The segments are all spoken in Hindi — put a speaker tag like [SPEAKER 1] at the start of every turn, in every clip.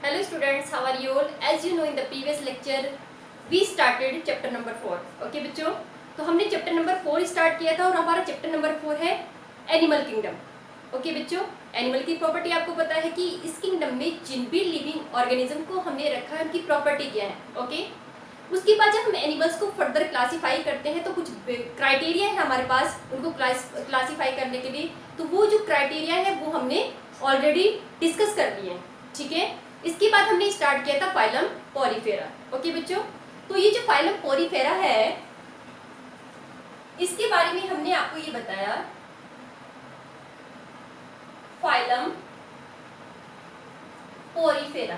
[SPEAKER 1] Hello students, how are you all? As you know, in the previous lecture we started chapter number 4. Okay बच्चों, तो हमने चैप्टर नंबर 4 स्टार्ट किया था और हमारा चैप्टर नंबर 4 है एनिमल किंगडम. ओके बच्चों, एनिमल की प्रॉपर्टी आपको पता है कि इस किंगडम में जिन भी लिविंग ऑर्गेनिज्म को हमने रखा है उनकी प्रॉपर्टी क्या है. ओके, उसके बाद जब हम एनिमल्स को फर्दर क्लासीफाई करते हैं तो कुछ क्राइटेरिया है हमारे पास उनको क्लासीफाई करने के लिए. तो वो जो क्राइटेरिया है वो हमने ऑलरेडी डिस्कस कर लिए हैं. ठीक है, इसके बाद हमने स्टार्ट किया था फाइलम पोरीफेरा. ओके बच्चों, तो ये जो फाइलम पोरीफेरा है इसके बारे में हमने आपको ये बताया. Phylum Porifera.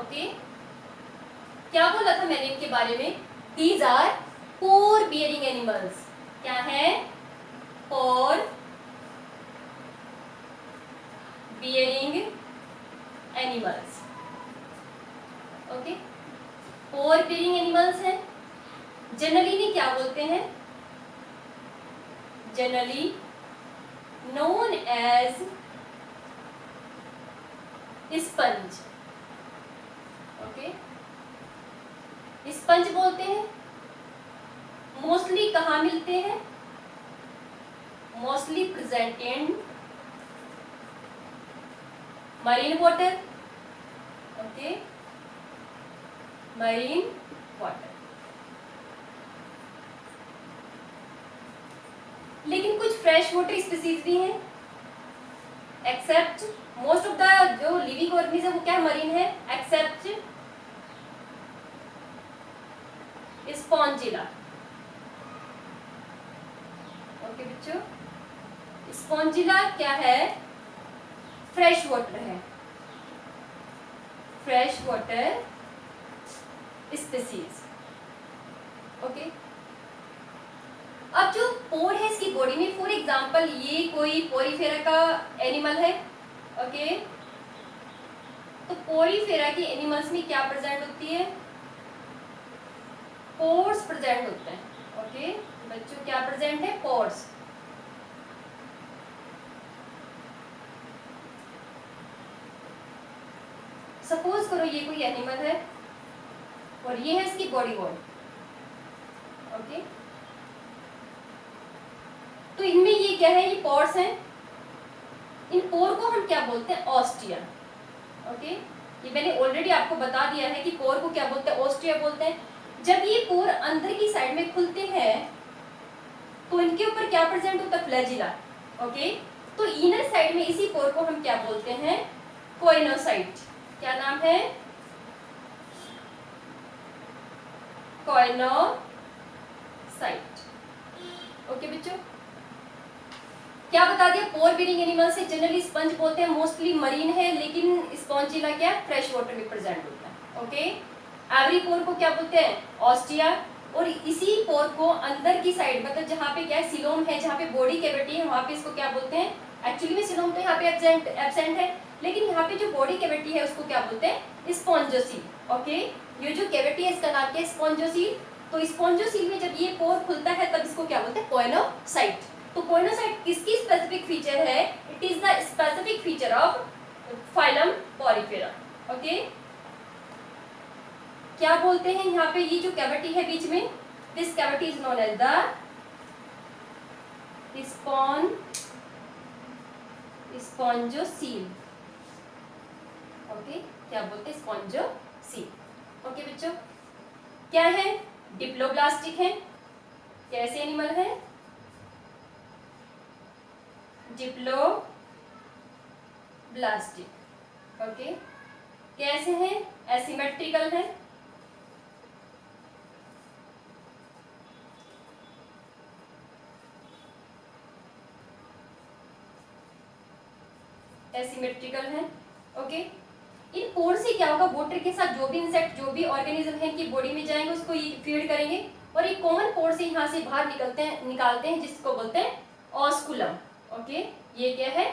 [SPEAKER 1] ओके, क्या बोला था मैंने इनके बारे में? These are pore bearing animals. क्या है? Pore bearing animals. Okay, pore bearing animals हैं. जनरली ने क्या बोलते हैं? Generally known as sponge. Okay, sponge बोलते हैं. मोस्टली कहाँ मिलते हैं? Mostly present in marine water. Okay, marine water. लेकिन कुछ फ्रेश वाटर स्पीसीज भी हैं. एक्सेप्ट मोस्ट ऑफ द जो लिविंग ऑर्गेनिज्म वो क्या मरीन है, एक्सेप्ट स्पॉन्जिला. ओके बच्चों, स्पॉन्जिला क्या है? फ्रेश वाटर है. Fresh water species. ओके, अब जो पोर है इसकी बॉडी में, फॉर एग्जांपल ये कोई पोरीफेरा का एनिमल है. ओके, तो पोरीफेरा के एनिमल्स में क्या प्रेजेंट होती है? पोर्स प्रेजेंट होते हैं. ओके बच्चों, क्या प्रेजेंट है? पोर्स. सपोज करो ये कोई एनिमल है और ये है इसकी बॉडी वॉल. ओके, तो इनमें ये क्या है? ये पोर्स हैं. इन पोर को हम क्या बोलते हैं? ऑस्टिया. ओके, ये मैंने ऑलरेडी आपको बता दिया है कि पोर को क्या बोलते हैं? ऑस्टिया बोलते हैं. जब ये पोर अंदर की साइड में खुलते हैं तो इनके ऊपर क्या प्रेजेंट होता है? फ्लैजिला. ओके, तो इनर साइड में इसी पोर को हम क्या बोलते हैं? कोइनोसाइट. क्या नाम है? कोइनोसाइट. ओके बच्चों, क्या बता दिया? पोर बियरिंग एनिमल से जनरली स्पंज बोलते हैं, मोस्टली मरीन है, लेकिन स्पॉन्जिला क्या है? फ्रेश वाटर में प्रेजेंट होता है. ओके, एवरी पोर को क्या बोलते हैं? ऑस्टिया. और इसी पोर को अंदर की साइड, मतलब जहाँ पे क्या है? सिलोम है, जहाँ पे बॉडी कैविटी है, वहां पे इसको क्या बोलते हैं? एक्चुअली में सिलोम तो यहाँ पे एब्सेंट है, लेकिन यहाँ पे जो बॉडी कैविटी है उसको क्या बोलते हैं? स्पॉन्जोसील. ओके, ये जो कैविटी है इसका नाम क्या है? स्पॉन्जोसील. तो स्पॉन्जोसील में जब ये पोर खुलता है तब इसको क्या बोलते हैं? कोइनोसाइट. तो कोइनोसाइट किसकी स्पेसिफिक फीचर है? It is the specific feature of phylum Porifera. Okay, क्या बोलते हैं यहाँ पे? ये जो कैविटी है बीच में, this cavity is known as the spongocoel. Okay, क्या बोलते हैं? स्पॉन्जोसील. ओके बच्चों, क्या है? डिप्लोब्लास्टिक है. कैसे एनिमल है? डिप्लोब्लास्टिक. ओके, कैसे हैं? एसिमेट्रिकल है. एसिमेट्रिकल है. ओके, इन पोर से क्या होगा? वाटर के साथ जो भी इंसेक्ट, जो भी ऑर्गेनिज्म है इनकी बॉडी में जाएंगे उसको ये फीड करेंगे और एक कॉमन पोर से यहाँ से बाहर निकालते हैं जिसको बोलते हैं ऑस्कुलम. ओके, ये क्या है?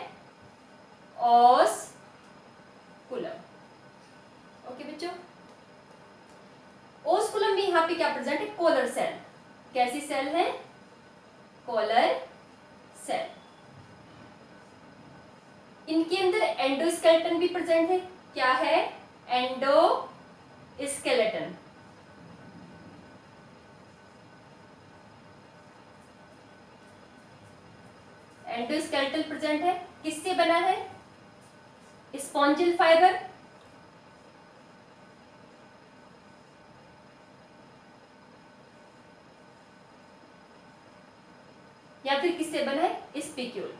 [SPEAKER 1] ऑस्कुलम. ओके बच्चों, ओस्कुलम में यहाँ पे क्या प्रेजेंट है? Collar cell. कैसी सेल है? Collar cell. इनके अंदर एंडोस्केलेटन भी प्रेजेंट है। क्या है? एंडोस्केलेटन। एंडोस्केलेटन प्रेजेंट है। किससे बना है? स्पॉन्जिल फाइबर, या फिर किससे बना है? स्पिक्यूल।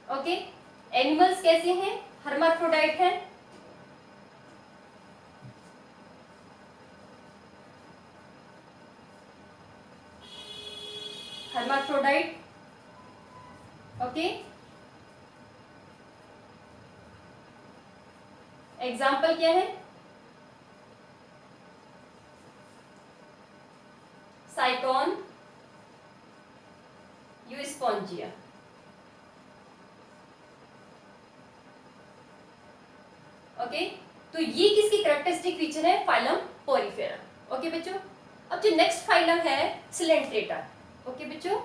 [SPEAKER 1] ओके, एनिमल्स कैसे हैं? हर्माफ्रोडाइट है। हर्माफ्रोडाइट। ओके, एग्जाम्पल क्या है? साइकॉन, यूस्पोंजिया। ओके, तो ये किसकी कैरेक्टरिस्टिक फीचर है? Phylum Porifera. ओके बच्चों, अब जो नेक्स्ट फाइलम है सिलेंट्रेटा। ओके बच्चों,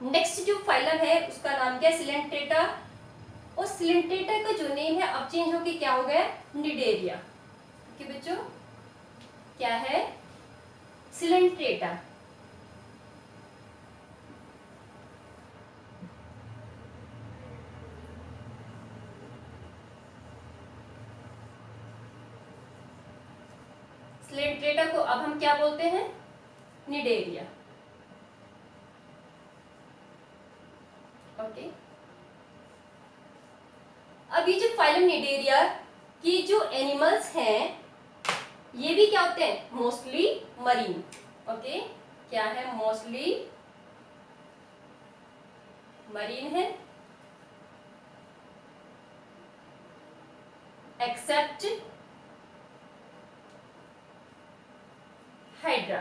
[SPEAKER 1] नेक्स्ट जो फाइलम है उसका नाम क्या है? सिलेंट्रेटा। और सिलेंट्रेटा का जो नेम है अब चेंज होके क्या हो गया? निडेरिया। ओके बच्चों, क्या है? सिलेंट्रेटा। सिलेंट्रेटा को अब हम क्या बोलते हैं? निडेरिया। ओके, अब ये जो फाइलम निडेरिया की जो एनिमल्स हैं ये भी क्या होते हैं? Mostly marine. ओके, क्या है? मोस्टली मरीन है, एक्सेप्ट हाइड्रा।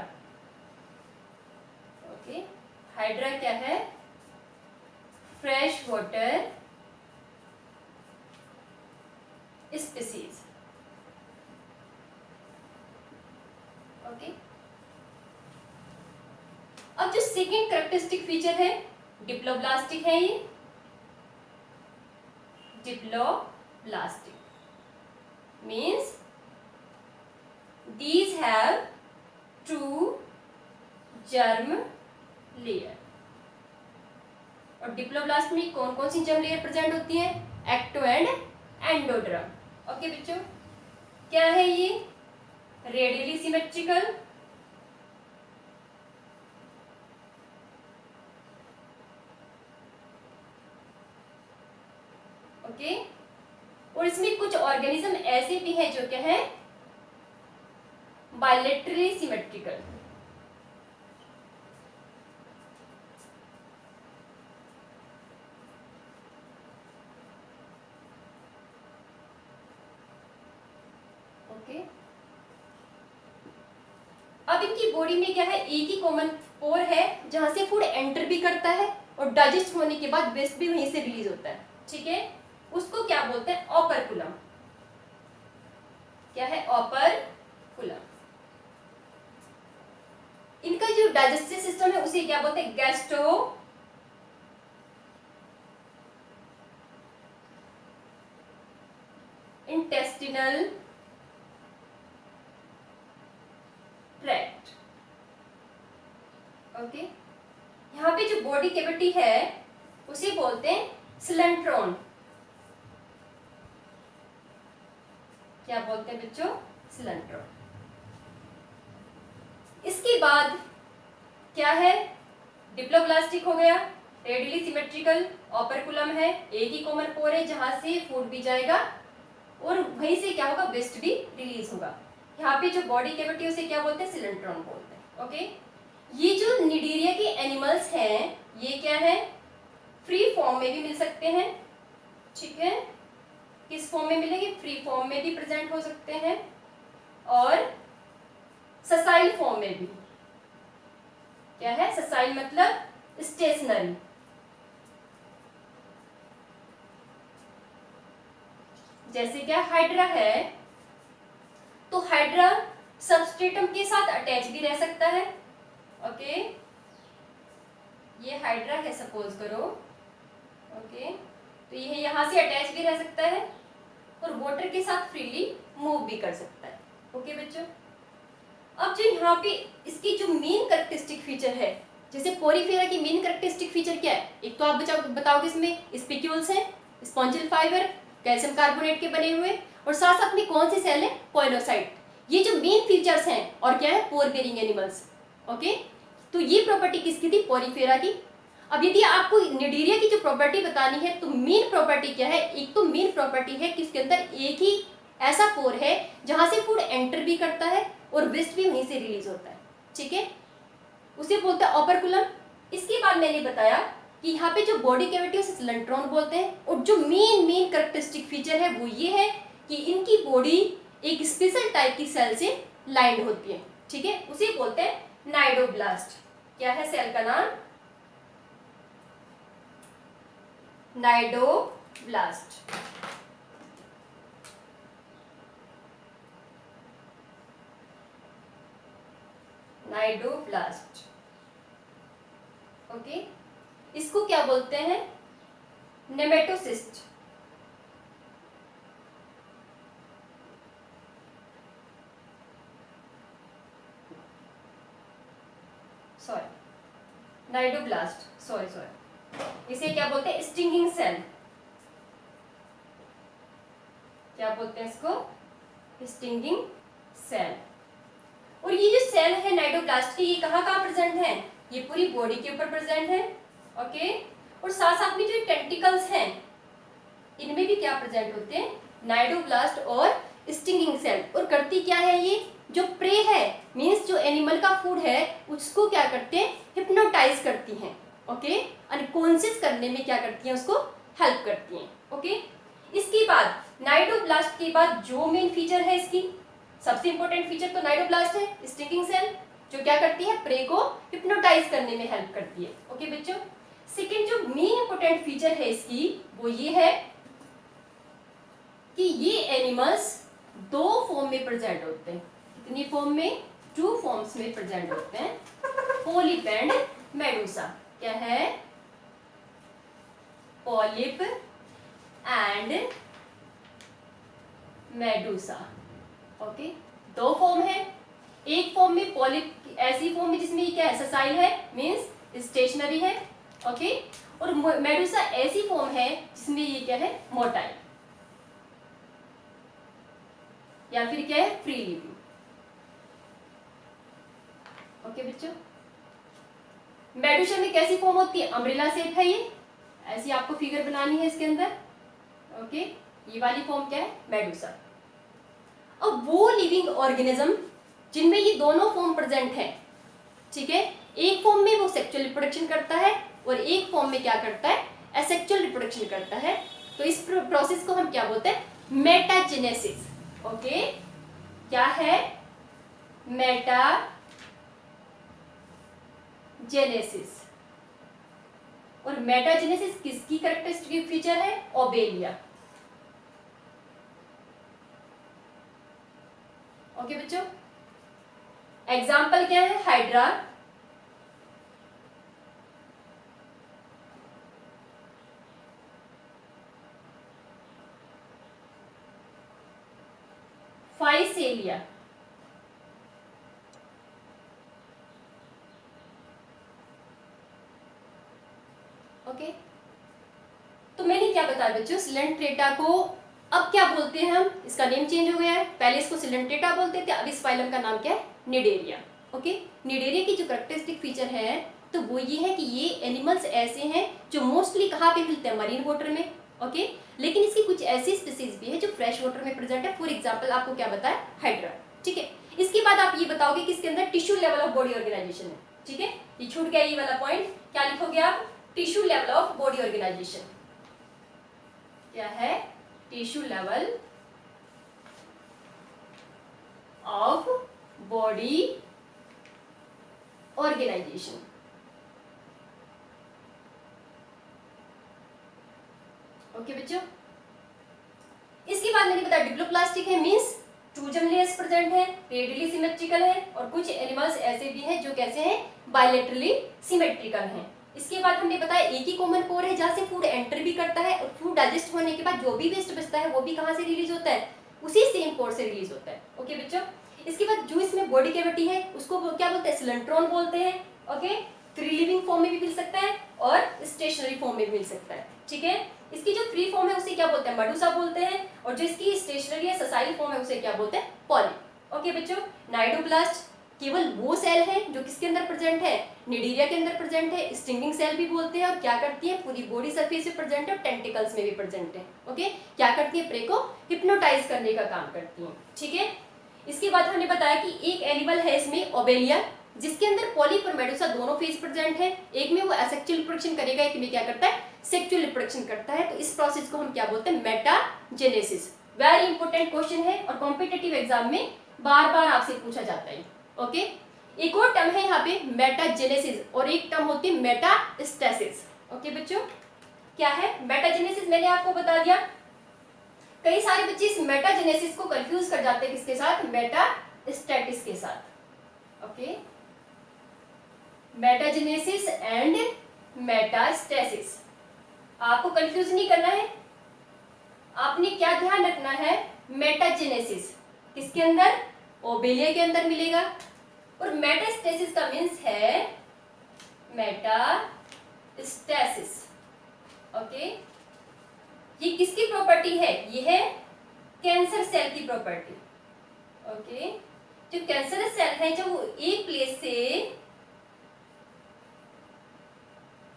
[SPEAKER 1] ओके, हाइड्रा क्या है? Fresh water species. ओके, अब जो सेकेंड कैरेक्टरिस्टिक फीचर है डिप्लोब्लास्टिक है। ये diploblastic means these have two germ layer। और डिप्लोब्लास्ट में कौन कौन सी जर्म लेयर प्रेजेंट होती है? Ecto and endoderm. ओके बच्चों, क्या है ये? रेडियली सिमेट्रिकल, ओके, और इसमें कुछ ऑर्गेनिज्म ऐसे भी हैं जो क्या है? Bilaterally symmetrical. ओके, अब इनकी बॉडी में क्या है? एक ही कॉमन पोर है जहां से फूड एंटर भी करता है और डाइजेस्ट होने के बाद वेस्ट भी वहीं से रिलीज होता है। ठीक है, उसको क्या बोलते हैं? ऑपरकुलम। क्या है? ऑपरकुलम। इनका जो डाइजेस्टिव सिस्टम है उसे क्या बोलते हैं? Gastro intestinal tract. ओके, यहाँ पे जो बॉडी कैविटी है उसे बोलते हैं सिलेंट्रॉन। क्या बोलते हैं बच्चों? सिलेंट्रॉन। इसके बाद क्या है? डिप्लोब्लास्टिक हो गया, रेडियली सिमेट्रिकल, ऑपरकुलम है, एक ही कॉमन पोर है जहां से फूड भी जाएगा और वहीं से क्या होगा? वेस्ट भी रिलीज होगा। यहाँ पे जो बॉडी कैविटी उसे क्या बोलते हैं? सिलेंट्रॉन बोलते हैं। ओके, ये जो निडेरिया के एनिमल्स हैं ये क्या है? फ्री फॉर्म में भी मिल सकते हैं। ठीक है, किस फॉर्म में मिलेंगे? फ्री फॉर्म में भी प्रेजेंट हो सकते हैं और ससाइल फॉर्म में भी। क्या है? ससाइल मतलब स्टेशनरी। जैसे क्या हाइड्रा है तो हाइड्रा सबस्ट्रेटम के साथ अटैच भी रह सकता है। ओके, ये हाइड्रा है सपोज करो, ओके, तो ये यहाँ से अटैच भी रह सकता है और वाटर के साथ फ्रीली मूव भी कर सकता है। ओके बच्चों, अब जो यहाँ पे इसकी जो मेन कैरेक्टरिस्टिक फीचर है, जैसे पोरीफेरा की मेन कैरेक्टरिस्टिक फीचर क्या है, एक तो आप बताओगे इसमें स्पिक्यूल्स हैं, स्पॉन्जिल फाइबर, कैल्शियम कार्बोनेट के बने हुए, और साथ साथ में कौन सी सेल है, पॉइलोसाइट। ये जो मेन फीचर्स हैं और क्या है, पोर बेरिंग एनिमल्स। ओके, तो ये प्रॉपर्टी किसकी थी, पोरीफेरा की। अब यदि आपको निडीरिया की जो प्रॉपर्टी बतानी है तो मेन प्रॉपर्टी क्या है, एक तो मेन प्रॉपर्टी है कि उसके अंदर एक ही ऐसा पोर है जहां से फूड एंटर भी करता है और वेस्ट भी वहीं से रिलीज होता है, ठीक है, उसे बोलते हैं ऑपरकुलम। इसके बाद मैंने बताया कि यहाँ पे जो बॉडी कैविटी उसे सिलेंट्रॉन बोलते हैं, और जो मेन कैरेक्टरिस्टिक फीचर है वो ये है कि इनकी बॉडी एक स्पेशल टाइप की सेल से लाइंड होती है, ठीक है, उसे बोलते हैं नाइडोब्लास्ट। क्या है सेल का नाम, नाइडोब्लास्ट। नाइडोब्लास्ट, ओके, इसको क्या बोलते हैं, नेमेटोसिस्ट। सॉरी, नाइडोब्लास्ट, सॉरी, इसे क्या बोलते हैं, स्टिंगिंग सेल। क्या बोलते हैं इसको, स्टिंगिंग सेल। और ये जो सेल है नाइडोब्लास्ट की, ये कहाँ कहाँ प्रेजेंट है, ये पूरी बॉडी के ऊपर प्रेजेंट है, ओके, और साथ साथ में जो टेंटिकल्स हैं इनमें भी क्या प्रेजेंट होते हैं, नाइडोब्लास्ट और स्टिंगिंग सेल। और करती क्या है, ये जो प्रे है, मींस जो एनिमल का फूड है उसको क्या करते हैं, हिप्नोटाइज करती हैं, ओके, अनकॉन्शियस करने में क्या करती हैं, उसको हेल्प करती हैं, ओके। इसके बाद नाइडोब्लास्ट के बाद जो मेन फीचर है इसकी, सबसे इंपॉर्टेंट फीचर तो नाइडोब्लास्ट है, स्टिंगिंग सेल, जो क्या करती है, प्रे को हिप्नोटाइज करने में हेल्प करती है, ओके बच्चों। सेकंड जो मेन इंपॉर्टेंट फीचर है इसकी वो ये है कि ये एनिमल्स दो फॉर्म में प्रेजेंट होते हैं, कितनी फॉर्म में, टू फॉर्म्स में प्रेजेंट होते हैं, पॉलिप एंड मेडूसा। क्या है, पॉलिप एंड मेडूसा, ओके, दो फॉर्म है। एक फॉर्म में पॉलिप ऐसी फॉर्म में जिसमें ये क्या है, ससाइल है, मींस स्टेशनरी है, ओके, और मेडूसा ऐसी फॉर्म है जिसमें ये क्या है, मोटाइल, या फिर क्या है, फ्री लिविंग, ओके बच्चों। मेडूसा में कैसी फॉर्म होती है, अम्ब्रेला शेप है ये, ऐसी आपको फिगर बनानी है इसके अंदर, ओके, ये वाली फॉर्म क्या है, मेडूसा। अब वो लिविंग ऑर्गेनिज्म जिनमें ये दोनों फॉर्म प्रेजेंट हैं, ठीक है, एक फॉर्म में वो सेक्सुअल रिप्रोडक्शन करता है और एक फॉर्म में क्या करता है, एसेक्सुअल रिप्रोडक्शन करता है, तो इस प्रोसेस को हम क्या बोलते हैं, मेटाजेनेसिस, ओके। क्या है, मेटाजेनेसिस। और मेटाजेनेसिस किसकी कैरेक्टरिस्टिक फीचर है, ओबेलिया, ओके बच्चों। एग्जाम्पल क्या है, हाइड्रा, फाइसेलिया, ओके। तो मैंने क्या बताया बच्चों, सिलेंट्रेटा को अब क्या बोलते हैं हम, इसका नेम चेंज हो गया है, पहले इसको सिलेंट्रेटा बोलते थे, अब इस फाइलम का नाम क्या है, निडेरिया, ओके। निडेरिया की जो कैरेक्टरिस्टिक फीचर है तो वो ये है कि ये एनिमल्स ऐसे हैं जो मोस्टली कहाँ पे मिलते हैं, मरीन वाटर में, ओके, लेकिन इसकी कुछ ऐसी स्पीसीज भी है जो फ्रेश वाटर में प्रेजेंट है, फॉर एग्जाम्पल आपको क्या बताया, हाइड्रा, ठीक है। इसके बाद आप ये बताओगे कि इसके अंदर tissue level of body organisation है, ठीक है, ये छूट गया ये वाला पॉइंट, क्या लिखोगे आप, tissue level of body organisation. क्या है, tissue level of body organisation, okay बच्चों। इसके बाद मैंने बताया डिप्लोप्लास्टिक है, means two germ layers present है, रेडियली सिमेट्रिकल है, और कुछ एनिमल्स ऐसे भी हैं जो कैसे हैं, बायलेटरली सिमेट्रिकल हैं। इसके बाद हमने बताया एक ही कॉमन पोर है जहाँ से फूड एंटर भी करता है और फूड डाइजेस्ट होने के बाद जो भी वेस्ट बचता है वो भी कहाँ से रिलीज होता है, उसी सेम पोर से रिलीज होता है। ओके बच्चों, इसके बाद जो इसमें बॉडी कैविटी है उसको क्या बोलते हैं, सिलेंट्रॉन बोलते हैं। ओके, फ्री लिविंग फॉर्म में भी मिल सकता है और स्टेशनरी फॉर्म में भी मिल सकता है। ठीक है, इसकी जो फ्री फॉर्म है उसे क्या बोलते हैं, मेडुसा बोलते हैं, और जो इसकी स्टेशनरी या ससाइल फॉर्म है उसे क्या बोलते हैं, पॉलिप। ओके बच्चों, नाइडोब्लास्ट केवल वो सेल है जो किसके अंदर प्रेजेंट है, निडीरिया के अंदर प्रेजेंट है, स्टिंगिंग सेल भी बोलते हैं, और क्या करती है, पूरी बॉडी सरफेस पे प्रेजेंट है और टेंटिकल्स में भी प्रेजेंट है। ओके, क्या करती है, प्रे को हिप्नोटाइज करने का काम करती है। ठीक है, इसके बाद हमने बताया कि एक एनिमल है इसमें ओबेलिया, जिसके अंदर पॉलिप और मेडुसा दोनों फेज प्रेजेंट है। एक में वो एसेक्सुअल रिप्रोडक्शन करेगा, एक में क्या करता है, सेक्सुअल रिप्रोडक्शन करता है। तो इस प्रोसेस को हम क्या बोलते हैं, मेटाजेनेसिस। वेरी इंपॉर्टेंट क्वेश्चन है और कॉम्पिटिटिव एग्जाम में बार बार आपसे पूछा जाता है। ओके, एक और टर्म है यहाँ पे मेटाजेनेसिस और एक टर्म होती है मेटास्टेसिस। ओके बच्चों, क्या है मेटाजेनेसिस, मैंने आपको बता दिया। कई सारे बच्चे इस मेटाजेनेसिस को कंफ्यूज कर जाते हैं किसके साथ, मेटास्टेटिस के साथ। ओके, मेटाजेनेसिस एंड मेटास्टेसिस आपको कंफ्यूज नहीं करना है। आपने क्या ध्यान रखना है, मेटाजेनेसिस किसके अंदर, ओबेलिया के अंदर मिलेगा, और मेटास्टेसिस का मीन्स है मेटास्टेसिस। ओके, ये किसकी प्रॉपर्टी है, ये है कैंसर सेल की प्रॉपर्टी। ओके, जो कैंसरस सेल है जब वो एक प्लेस से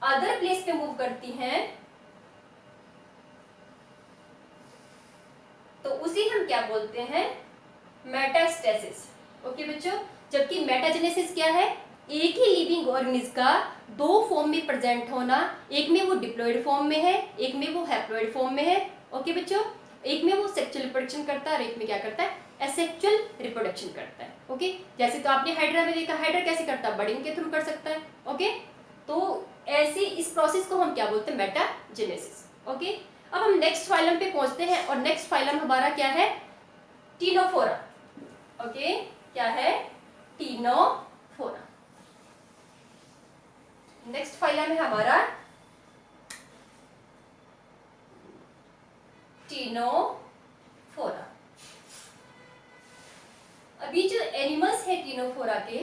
[SPEAKER 1] अदर प्लेस पे मूव करती हैं तो उसे हम क्या बोलते हैं, मेटास्टेसिस। ओके बच्चों, जबकि मेटाजेनेसिस क्या है, एक ही लिविंग ऑर्गेनिज्म का दो फॉर्म में प्रेजेंट होना, एक में वो डिप्लॉइड फॉर्म में है, एक में वो हैप्लॉइड फॉर्म में है। ओके बच्चों, एक में वो सेक्सुअल रिप्रोडक्शन करता है और एक में क्या करता है, एसेक्सुअल रिप्रोडक्शन करता है। ओके, जैसे तो आपने हाइड्रा में देखा, हाइड्रा कैसे करता है, बडिंग के थ्रू कर सकता है। ओके, तो ऐसे इस प्रोसेस को हम क्या बोलते हैं, मेटाजेनेसिस। ओके, अब हम नेक्स्ट फाइलम पे पहुंचते हैं और नेक्स्ट फाइलम हमारा क्या है, टीनोफोरा। ओके, क्या है, टीनोफोरा। नेक्स्ट फाइलम है हमारा टीनोफोरा। अभी जो एनिमल्स है टीनोफोरा के,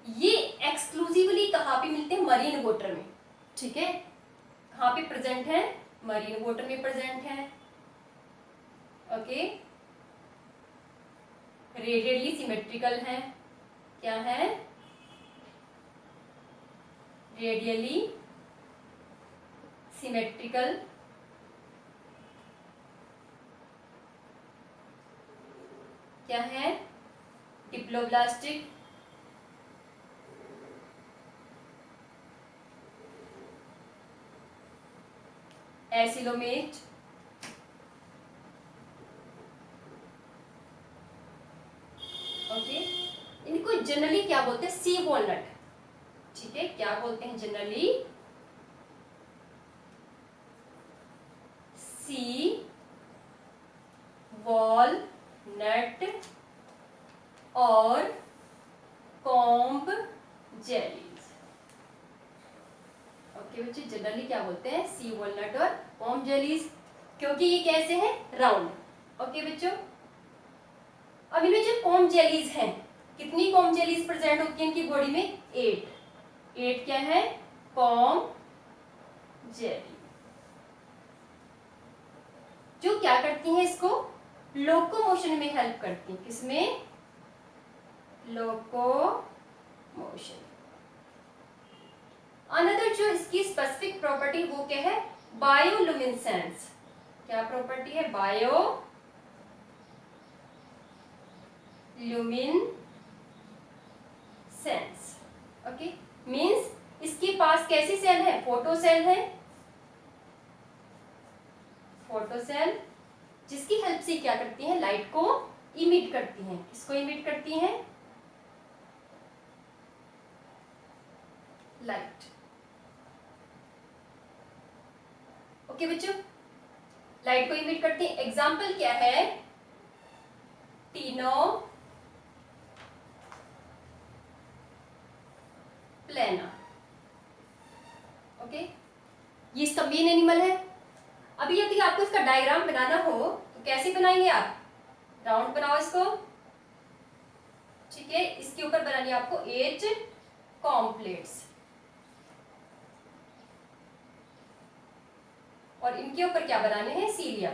[SPEAKER 1] ये एक्सक्लूसिवली कहाँ पे मिलते हैं, मरीन वाटर में। ठीक है, कहाँ पे प्रेजेंट है, मरीन वाटर में प्रेजेंट है। ओके, रेडियली सिमेट्रिकल है, क्या है, रेडियली सिमेट्रिकल, क्या है, डिप्लोब्लास्टिक, एसिलोमेट, ओके, इनको जनरली क्या बोलते हैं, सी वॉलनट। ठीक है, क्या बोलते हैं जनरली, सी वॉलनट और कॉम्ब जेलीज। ओके बच्चे, जनरली क्या बोलते हैं, सी वॉलनट और कॉम्ब जेलीज, क्योंकि ये कैसे हैं, राउंड। ओके बच्चों, अब इनमें जो कॉम्ब जेलीज हैं, कितनी कॉम्ब जेलीज प्रेजेंट होती है इनकी बॉडी में, 8 क्या है, कॉम्ब जेली, जो क्या करती हैं, इसको लोकोमोशन में हेल्प करती हैं। किसमें, लोकोमोशन। अनदर जो इसकी स्पेसिफिक प्रॉपर्टी वो क्या है, बायोलुमिनेसेंस। क्या प्रॉपर्टी है, बायोलुमिनेसेंस। ओके, मींस इसके पास कैसी सेल है, फोटो सेल है, फोटो सेल, जिसकी हेल्प से क्या करती हैं, लाइट को इमिट करती हैं। किसको इमिट करती हैं, लाइट। ओके बच्चों, लाइट को इमिट करती हैं। एग्जाम्पल क्या है, टीनो प्लेना। ओके, ये इसका मेन एनिमल है। अभी यदि आपको इसका डायग्राम बनाना हो तो कैसे बनाएंगे आप? राउंड बनाओ इसको, ठीक है। इसके ऊपर बनानी है आपको 8 कॉम्प्लेट्स और इनके ऊपर क्या बनाने हैं? सीलिया,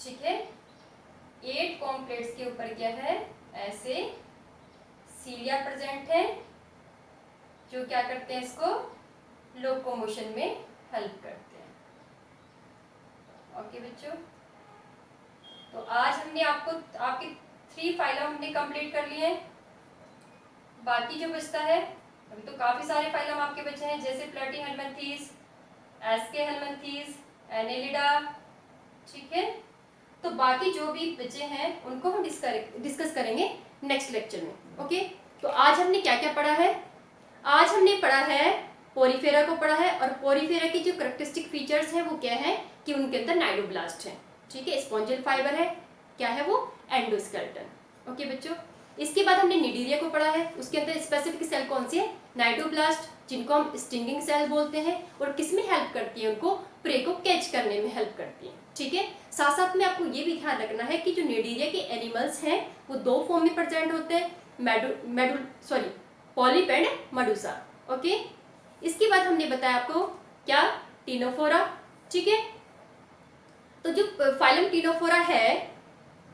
[SPEAKER 1] ठीक है। 8 कॉम्प्लेट्स के ऊपर क्या है? ऐसे सीलिया प्रेजेंट है जो क्या करते हैं? इसको लोकोमोशन में हेल्प करते हैं। ओके बच्चों, तो आज हमने आपके 3 फाइलम हमने कंप्लीट कर लिए हैं। बाकी जो बचता है, अभी तो काफी सारे फाइलम आपके बचे हैं, जैसे प्लेटीहेलमिन्थेस, एस्के हेलमिन्थेस, एनेलिडा, ठीक है। तो बाकी जो भी बचे हैं उनको हम डिस्कस करेंगे नेक्स्ट लेक्चर में। ओके, तो आज हमने क्या क्या पढ़ा है? आज हमने पढ़ा है पोरीफेरा को पढ़ा है, और पोरीफेरा की जो करेक्टरिस्टिक फीचर्स हैं वो क्या है कि उनके अंदर नाइडोब्लास्ट है, ठीक है। स्पॉन्जियल फाइबर है, क्या है वो? एंडोस्केलेटन। ओके बच्चों, इसके बाद हमने निडीरिया को पढ़ा है। उसके अंदर स्पेसिफिक सेल कौन सी है? नाइडोब्लास्ट, जिनको हम स्टिंगिंग सेल बोलते हैं, और किसमें हेल्प करती है? उनको प्रे को कैच करने में हेल्प करती है, ठीक है। साथ साथ में आपको ये भी ध्यान रखना है कि जो निडीरिया के एनिमल्स हैं वो 2 फॉर्म में प्रेजेंट होते हैं, पॉलिप एंड मेडुसा। ओके, इसके बाद हमने बताया आपको क्या? टिनोफोरा, ठीक है। तो जो फाइलम टिनोफोरा है,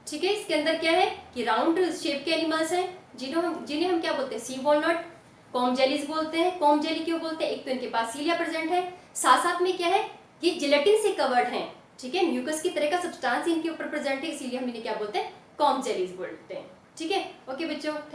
[SPEAKER 1] ठीक है, इसके अंदर क्या है कि राउंड शेप के एनिमल्स हैं, जिन्हें हम क्या बोलते हैं? सी वॉलनट, कॉम जेलीज बोलते हैं। कॉम जेली क्यों बोलते हैं? एक तो इनके पास सीलिया प्रेजेंट है, साथ साथ में क्या है, ये जिलेटिन से कवर्ड हैं, ठीक है। म्यूकस की तरह का सब्सटेंस इनके ऊपर प्रेजेंट है, इसीलिए हम इन्हें क्या बोलते हैं? कॉम जेलीज बोलते हैं, ठीक है। ओके बच्चों।